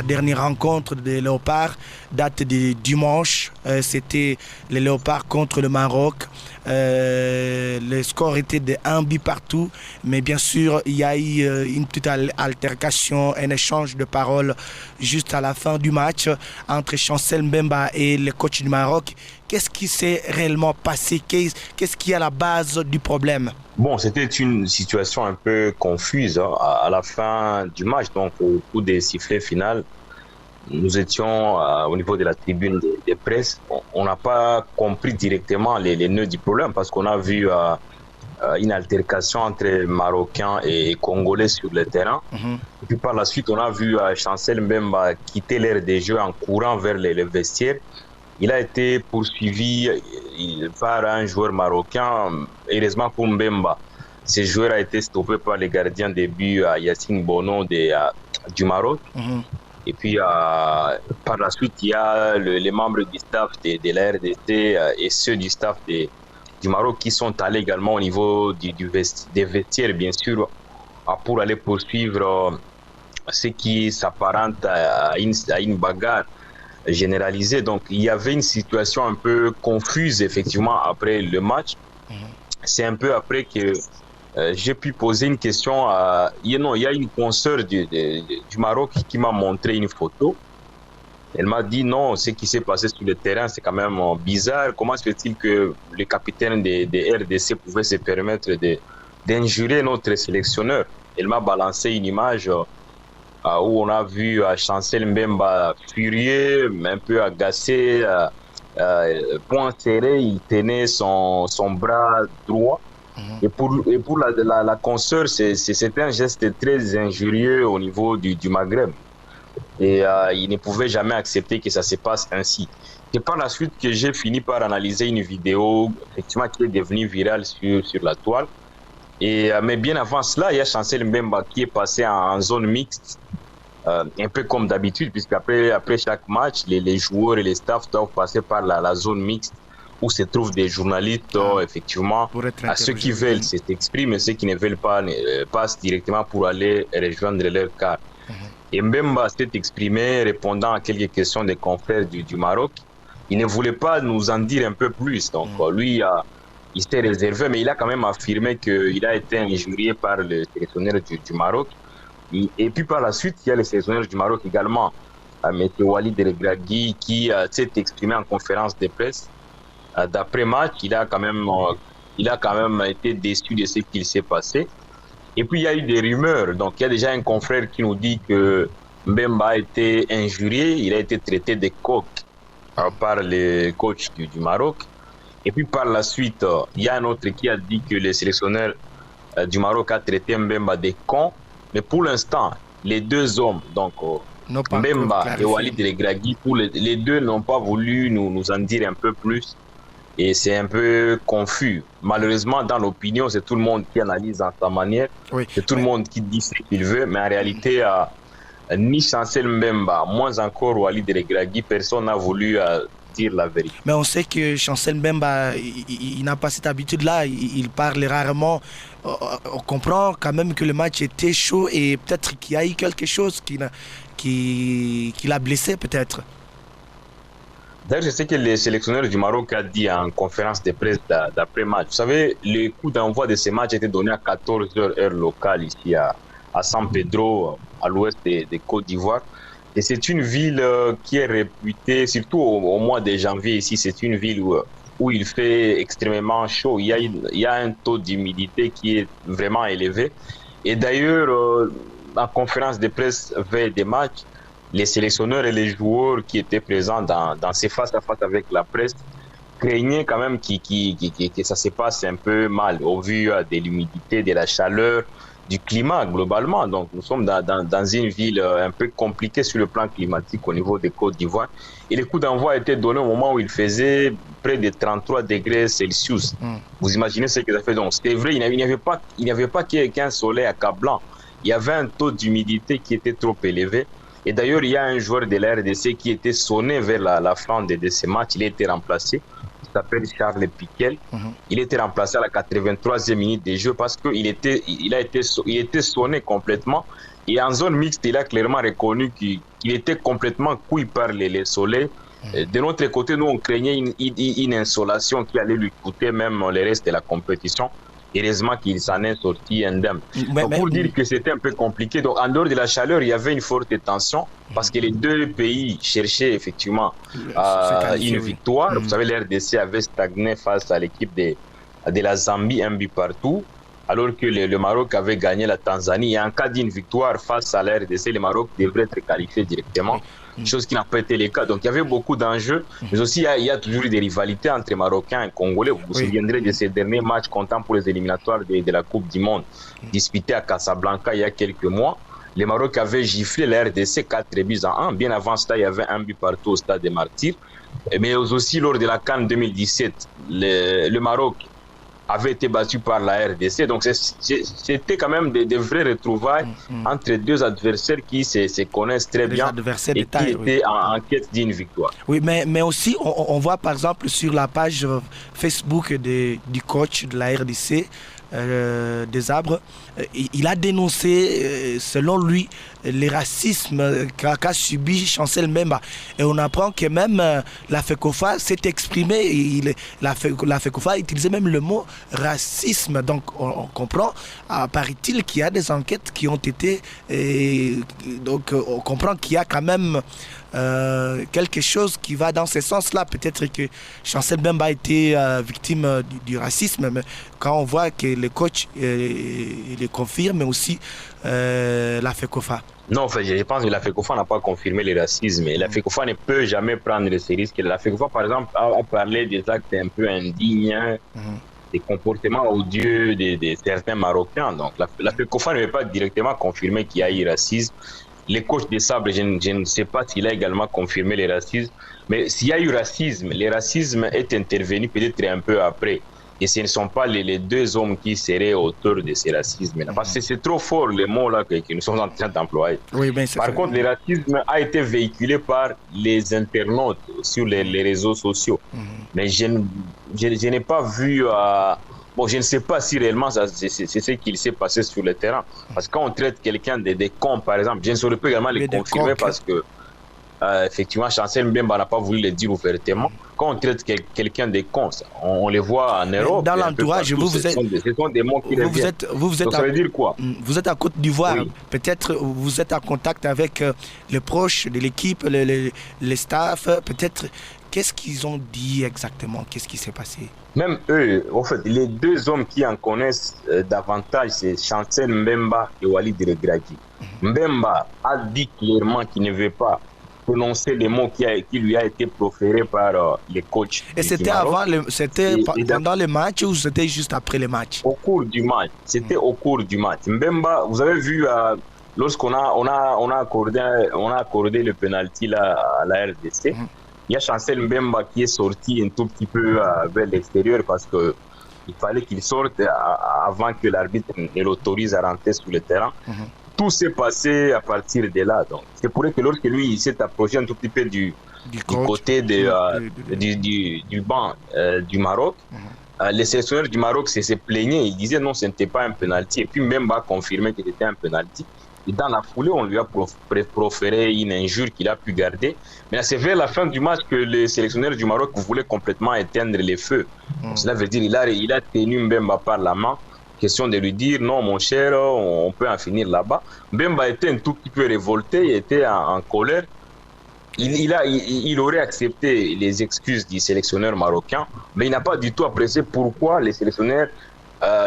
dernière rencontre des Léopards date de dimanche. C'était les Léopards contre le Maroc. Le score était de 1 but partout, mais bien sûr, il y a eu une petite altercation, un échange de paroles juste à la fin du match entre Chancel Mbemba et le coach du Maroc. Qu'est-ce qui s'est réellement passé? Qu'est-ce qui est à la base du problème? Bon, c'était une situation un peu confuse à la fin du match, donc au coup des sifflets finaux. Nous étions au niveau de la tribune des presses. On n'a pas compris directement les nœuds du problème parce qu'on a vu une altercation entre Marocains et Congolais sur le terrain. Et puis par la suite, on a vu Chancel Mbemba quitter l'aire des jeux en courant vers les vestiaires. Il a été poursuivi par un joueur marocain. Heureusement pour Mbemba, ce joueur a été stoppé par les gardiens de but Yacine Bono du Maroc. Et puis, par la suite, il y a les membres du staff de la RDC et ceux du staff du Maroc qui sont allés également au niveau des vestiaires, bien sûr, pour aller poursuivre ce qui s'apparente à une bagarre généralisée. Donc, il y avait une situation un peu confuse, effectivement, après le match. C'est un peu après que j'ai pu poser une question il y a une consoeur du Maroc qui m'a montré une photo. Elle m'a dit non, ce qui s'est passé sur le terrain, c'est quand même bizarre. Comment se fait-il que le capitaine des RDC pouvait se permettre d'injurer notre sélectionneur? Elle m'a balancé une image où on a vu Chancel Mbemba furieux, un peu agacé, poing serré, il tenait son bras droit. Et pour la consoeur, c'était un geste très injurieux au niveau du Maghreb. Et il ne pouvait jamais accepter que ça se passe ainsi. C'est par la suite que j'ai fini par analyser une vidéo effectivement qui est devenue virale sur la toile. Mais bien avant cela, il y a Chancel Mbemba qui est passé en zone mixte, un peu comme d'habitude, puisque après chaque match, les joueurs et les staffs doivent passer par la zone mixte où se trouvent des journalistes, effectivement, à ceux qui veulent s'exprimer, ceux qui ne veulent pas passent directement pour aller rejoindre leur car. Et Mbemba s'est exprimé répondant à quelques questions des confrères du Maroc. Il ne voulait pas nous en dire un peu plus. Donc, lui, il s'est réservé, mais il a quand même affirmé qu'il a été injurié par le sélectionneur du Maroc. Et puis, par la suite, il y a le sélectionneur du Maroc également, M. Walid Regragui, qui s'est exprimé en conférence de presse. D'après-match, il a quand même été déçu de ce qu'il s'est passé. Et puis, il y a eu des rumeurs. Donc, il y a déjà un confrère qui nous dit que Mbemba a été injurié. Il a été traité de coq par le coach du Maroc. Et puis, par la suite, il y a un autre qui a dit que le sélectionneur du Maroc a traité Mbemba de con. Mais pour l'instant, les deux hommes, donc Mbemba et Walid Regragui, les deux n'ont pas voulu nous en dire un peu plus. Et c'est un peu confus. Malheureusement, dans l'opinion, c'est tout le monde qui analyse en sa manière. C'est tout le monde qui dit ce qu'il veut. Mais en réalité, ni Chancel Mbemba, moins encore Walid Regragui, personne n'a voulu dire la vérité. Mais on sait que Chancel Mbemba, il n'a pas cette habitude-là. Il parle rarement. On comprend quand même que le match était chaud et peut-être qu'il y a eu quelque chose qui l'a blessé, peut-être. D'ailleurs, je sais que le sélectionneur du Maroc a dit en conférence de presse d'après-match. Vous savez, le coup d'envoi de ces matchs était donné à 14h heure locale ici à San Pedro, à l'ouest de Côte d'Ivoire. Et c'est une ville qui est réputée, surtout au mois de janvier ici, c'est une ville où il fait extrêmement chaud. Il y a un taux d'humidité qui est vraiment élevé. Et d'ailleurs, en conférence de presse veille des matchs, les sélectionneurs et les joueurs qui étaient présents dans ces face-à-face avec la presse craignaient quand même que ça se passe un peu mal au vu de l'humidité, de la chaleur, du climat globalement. Donc nous sommes dans une ville un peu compliquée sur le plan climatique au niveau des Côtes d'Ivoire. Et le coup d'envoi a été donné au moment où il faisait près de 33 degrés Celsius. Vous imaginez ce que ça fait. Donc c'était vrai, il n'y avait pas qu'un soleil accablant. Il y avait un taux d'humidité qui était trop élevé. Et d'ailleurs, il y a un joueur de la RDC qui était sonné vers la fin de ces matchs. Il a été remplacé. s'appelle Charles Piquel. Il était remplacé à la 83e minute de jeu parce qu'il était sonné complètement. Et en zone mixte, il a clairement reconnu qu'il était complètement cuit par les soleils. De notre côté, nous, on craignait une insolation qui allait lui coûter même le reste de la compétition. Heureusement qu'il s'en est sorti indemne. Pour dire que c'était un peu compliqué, donc en dehors de la chaleur, il y avait une forte tension parce que les deux pays cherchaient effectivement une victoire. Vous savez, l'RDC avait stagné face à l'équipe de la Zambie, un but partout, alors que le Maroc avait gagné la Tanzanie. Et en cas d'une victoire face à la RDC, le Maroc devrait être qualifié directement. Chose qui n'a pas été le cas. Donc il y avait beaucoup d'enjeux, mais aussi il y a toujours eu des rivalités entre Marocains et Congolais. Vous vous souviendrez de ces derniers matchs comptant pour les éliminatoires de la Coupe du Monde, disputés à Casablanca il y a quelques mois. Le Maroc avait giflé la RDC 4-1. Bien avant cela, il y avait un but partout au stade des Martyrs. Mais aussi lors de la CAN 2017, le Maroc avait été battu par la RDC. Donc c'était quand même des vraies retrouvailles entre deux adversaires qui se connaissent très bien et qui étaient en quête d'une victoire. Oui, mais aussi on voit par exemple sur la page Facebook du coach de la RDC, des Arbres, il a dénoncé, selon lui, les racismes qu'a subi Chancel Mbemba. Et on apprend que même la FECOFA s'est exprimée, la FECOFA utilisait même le mot racisme. Donc on comprend, paraît-il, qu'il y a des enquêtes qui ont été... donc on comprend qu'il y a quand même quelque chose qui va dans ce sens-là. Peut-être que Chancel Mbemba a été victime du racisme, mais quand on voit que le coach le confirme, mais aussi la FECOFA. Non, en fait, je pense que la FECOFA n'a pas confirmé le racisme. La FECOFA ne peut jamais prendre ces risques. La FECOFA, par exemple, a parlé des actes un peu indignes, des comportements odieux de certains Marocains. Donc, la FECOFA ne veut pas directement confirmer qu'il y a eu racisme. Le coach des Sables, je ne sais pas s'il a également confirmé le racisme. Mais s'il y a eu racisme, le racisme est intervenu peut-être un peu après. Et ce ne sont pas les deux hommes qui seraient auteurs de ces racismes. Parce que c'est trop fort les mots là que nous sommes en train d'employer. Oui, par contre, le racisme a été véhiculé par les internautes sur les réseaux sociaux. Mais je n'ai pas vu... Bon, je ne sais pas si réellement c'est ce qu'il s'est passé sur le terrain. Parce que quand on traite quelqu'un de cons, par exemple, je ne saurais pas également les confirmer parce que effectivement, Chancel Mbemba n'a pas voulu le dire ouvertement. Quand on traite quelqu'un de cons, on les voit en Europe. Dans l'entourage, ce sont des mots qui reviennent. Ça veut dire quoi? Vous êtes à Côte d'Ivoire. Oui. Peut-être vous êtes en contact avec les proches de l'équipe, les staffs. Peut-être, qu'est-ce qu'ils ont dit exactement? Qu'est-ce qui s'est passé? Même eux, en fait, les deux hommes qui en connaissent davantage, c'est Chancel Mbemba et Walid Regragui. Mbemba a dit clairement qu'il ne veut pas prononcer les mots qui lui a été proféré par les coachs. Et c'était pendant le match ou c'était juste après le match? Au cours du match. C'était au cours du match. Mbemba, vous avez vu, lorsqu'on a accordé le penalty là, à la RDC, il y a Chancel Mbemba qui est sorti un tout petit peu vers l'extérieur parce que il fallait qu'il sorte avant que l'arbitre ne l'autorise à rentrer sur le terrain. Tout s'est passé à partir de là. Donc, c'est pour que lorsque lui s'est approché un tout petit peu du côté du banc du Maroc, les sélectionneurs du Maroc se plaignaient. Ils disaient non, ce n'était pas un penalty. Et puis même a confirmé que c'était un penalty. Et dans la foulée, on lui a proféré une injure qu'il a pu garder. Mais c'est vers la fin du match que les sélectionneurs du Maroc voulaient complètement éteindre les feux. Donc, cela veut dire qu'il a tenu Mbemba par la main. Question de lui dire non mon cher, on peut en finir là-bas. Mbemba était un tout petit peu révolté, il était en colère. Il aurait accepté les excuses du sélectionneur marocain, mais il n'a pas du tout apprécié pourquoi le sélectionneur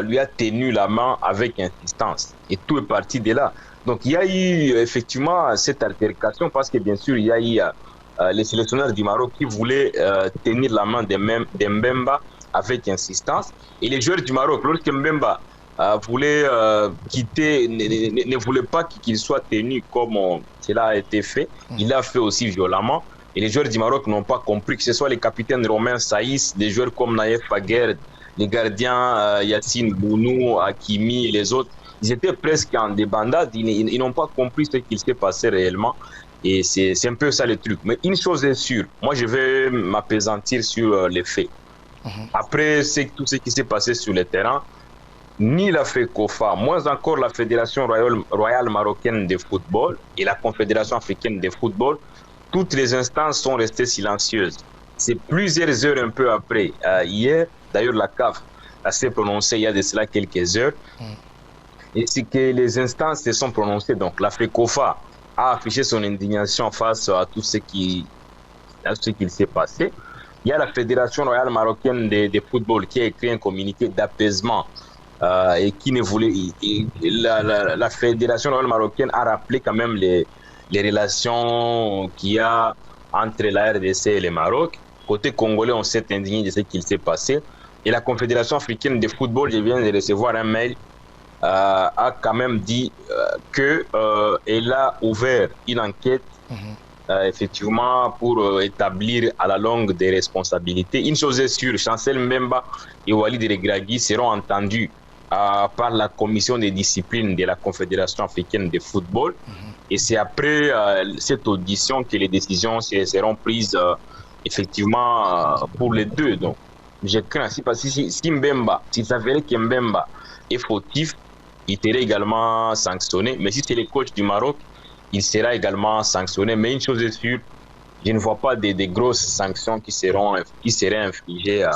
lui a tenu la main avec insistance. Et tout est parti de là. Donc il y a eu effectivement cette altercation parce que bien sûr il y a eu les sélectionneurs du Maroc qui voulaient tenir la main de Mbemba avec insistance. Et les joueurs du Maroc, lorsque Mbemba voulait quitter, ne voulait pas qu'il soit tenu comme cela a été fait, il l'a fait aussi violemment. Et les joueurs du Maroc n'ont pas compris, que ce soit les capitaines Romain Saïs, des joueurs comme Naïef Aguerd, les gardiens Yassine Bounou, Hakimi et les autres. Ils étaient presque en débandade, ils n'ont pas compris ce qu'il s'est passé réellement. Et c'est un peu ça le truc. Mais une chose est sûre, moi je vais m'appesantir sur les faits. Après tout ce qui s'est passé sur le terrain, ni la FECOFA, moins encore la Fédération royale marocaine de football et la Confédération africaine de football, toutes les instances sont restées silencieuses. C'est plusieurs heures un peu après. Hier, d'ailleurs, la CAF s'est prononcée il y a de cela quelques heures. Et c'est que les instances se sont prononcées. Donc, la FECOFA a affiché son indignation face à tout ce qui s'est passé. Il y a la Fédération royale marocaine de football qui a écrit un communiqué d'apaisement et qui ne voulait. La Fédération royale marocaine a rappelé quand même les relations qu'il y a entre la RDC et le Maroc. Côté congolais, on s'est indigné de ce qu'il s'est passé. Et la Confédération africaine de football, je viens de recevoir un mail, a quand même dit qu'elle a ouvert une enquête effectivement pour établir à la longue des responsabilités. Une chose est sûre, Chancel Mbemba et Walid Regragui seront entendus par la commission des disciplines de la Confédération africaine de football. Et c'est après cette audition que les décisions seront prises effectivement pour les deux. Donc, je crains, si Mbemba, s'il s'avérait que Mbemba est fautif, il serait également sanctionné. Mais si c'est le coach du Maroc, il sera également sanctionné. Mais une chose est sûre, je ne vois pas des grosses sanctions qui seraient infligées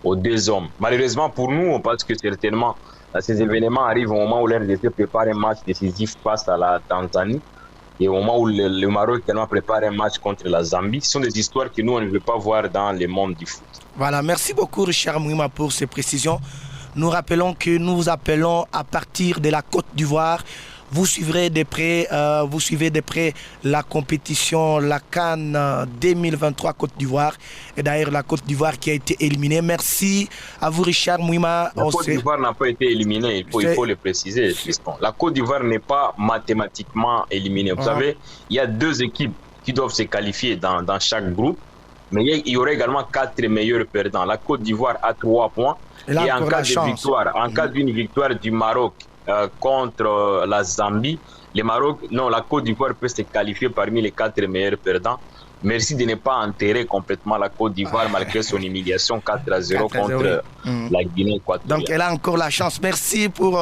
aux deux hommes. Malheureusement pour nous, parce que certainement ces événements arrivent au moment où l'RDC prépare un match décisif face à la Tanzanie et au moment où le Maroc également prépare un match contre la Zambie. Ce sont des histoires que nous, on ne veut pas voir dans le monde du foot. Voilà, merci beaucoup Richard Mouima pour ces précisions. Nous rappelons que nous vous appelons à partir de la Côte d'Ivoire. Vous suivez de près la compétition, la CAN 2023 Côte d'Ivoire. Et d'ailleurs, la Côte d'Ivoire qui a été éliminée. Merci à vous, Richard Mouima. La Côte d'Ivoire n'a pas été éliminée, il faut le préciser. La Côte d'Ivoire n'est pas mathématiquement éliminée. Vous savez, il y a deux équipes qui doivent se qualifier dans chaque groupe. Mais il y aurait également 4 meilleurs perdants. La Côte d'Ivoire a 3 points. Et en cas d'une victoire du Maroc contre la Zambie, la Côte d'Ivoire peut se qualifier parmi les 4 meilleurs perdants. Merci de ne pas enterrer complètement la Côte d'Ivoire malgré son humiliation 4-0 contre la Guinée équatoriale. Donc elle a encore la chance. Merci pour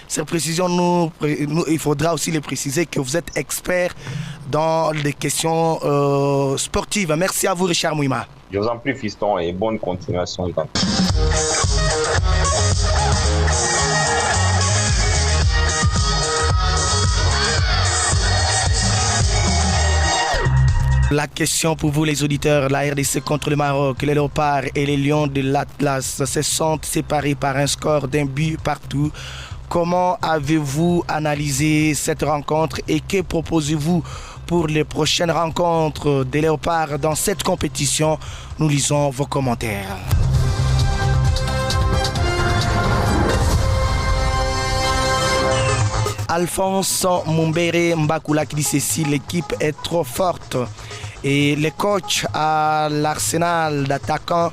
ces précisions. Il faudra aussi les préciser que vous êtes expert dans les questions sportives. Merci à vous Richard Mouima. Je vous en prie fiston et bonne continuation. La question pour vous les auditeurs, la RDC contre le Maroc, les Léopards et les Lions de l'Atlas se sont séparés par un score d'un but partout. Comment avez-vous analysé cette rencontre et que proposez-vous pour les prochaines rencontres des Léopards dans cette compétition? Nous lisons vos commentaires. Alphonse Mumbere Mbakula qui dit ceci: l'équipe est trop forte. Et les coachs à l'arsenal d'attaquants,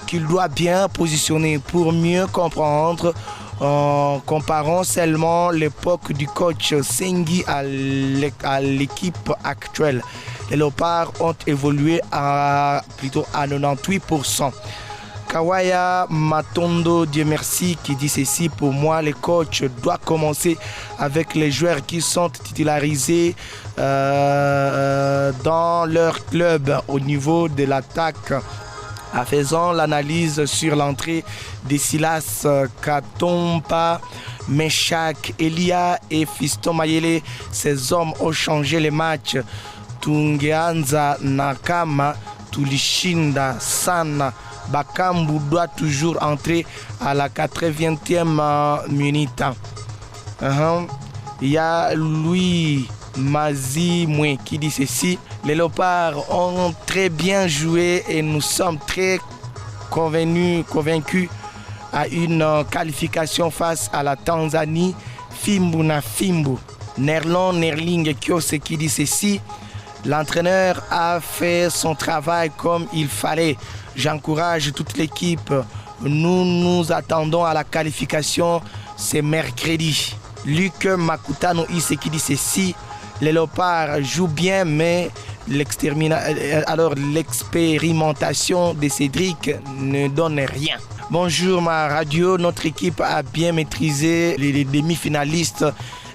qu'il doit bien positionner pour mieux comprendre, en comparant seulement l'époque du coach Sengi à l'équipe actuelle. Les Léopards ont évolué à 98%. Kawaya Matondo, Dieu merci, qui dit ceci: pour moi, les coachs doivent commencer avec les joueurs qui sont titularisés dans leur club au niveau de l'attaque. En faisant l'analyse sur l'entrée de Silas Katompa, Meshak, Elia et Fiston Mayele, ces hommes ont changé les matchs. Tungeanza Nakama, Tulishinda Sana, Bakambu doit toujours entrer à la 80e minute. Il y a Louis Mazimoué qui dit ceci: les Léopards ont très bien joué et nous sommes très convaincus à une qualification face à la Tanzanie. Fimbu na Fimbu. Nerling Kiose qui dit ceci: l'entraîneur a fait son travail comme il fallait. J'encourage toute l'équipe. Nous nous attendons à la qualification. C'est mercredi. Luc Makutano Isse qui dit ceci: les Léopards jouent bien, mais alors l'expérimentation de Cédric ne donne rien. Bonjour ma radio, notre équipe a bien maîtrisé les demi-finalistes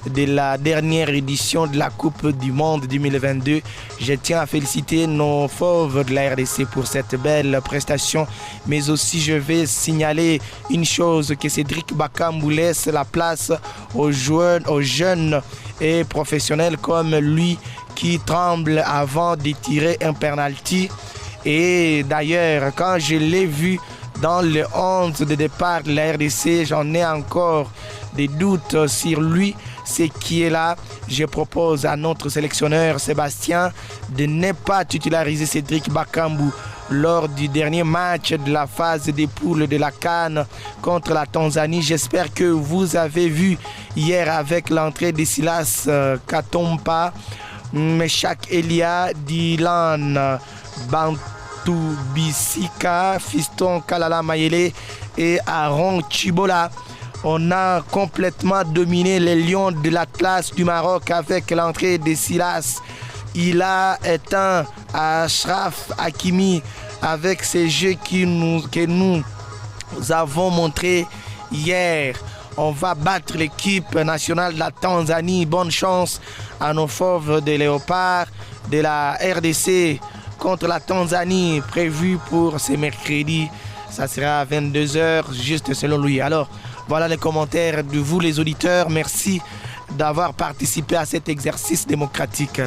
de la dernière édition de la Coupe du Monde 2022. Je tiens à féliciter nos fauves de la RDC pour cette belle prestation, mais aussi je vais signaler une chose, que Cédric Bakambu laisse la place aux jeunes et professionnels comme lui qui tremblent avant de tirer un penalty. Et d'ailleurs, quand je l'ai vu dans le 11 de départ de la RDC, j'en ai encore des doutes sur lui. Ce qui est là, je propose à notre sélectionneur Sébastien de ne pas titulariser Cédric Bakambu lors du dernier match de la phase des poules de la CAN contre la Tanzanie. J'espère que vous avez vu hier avec l'entrée de Silas Katompa, Meshak Elia, Dylan Bantubisika, Fiston Kalala Mayele et Aaron Chibola. On a complètement dominé les Lions de l'Atlas du Maroc avec l'entrée de Silas. Il a éteint Achraf Hakimi avec ces jeux que nous avons montrés hier. On va battre l'équipe nationale de la Tanzanie. Bonne chance à nos fauves de Léopard de la RDC contre la Tanzanie, prévu pour ce mercredi. Ça sera à 22h, juste selon lui. Alors, voilà les commentaires de vous les auditeurs. Merci d'avoir participé à cet exercice démocratique.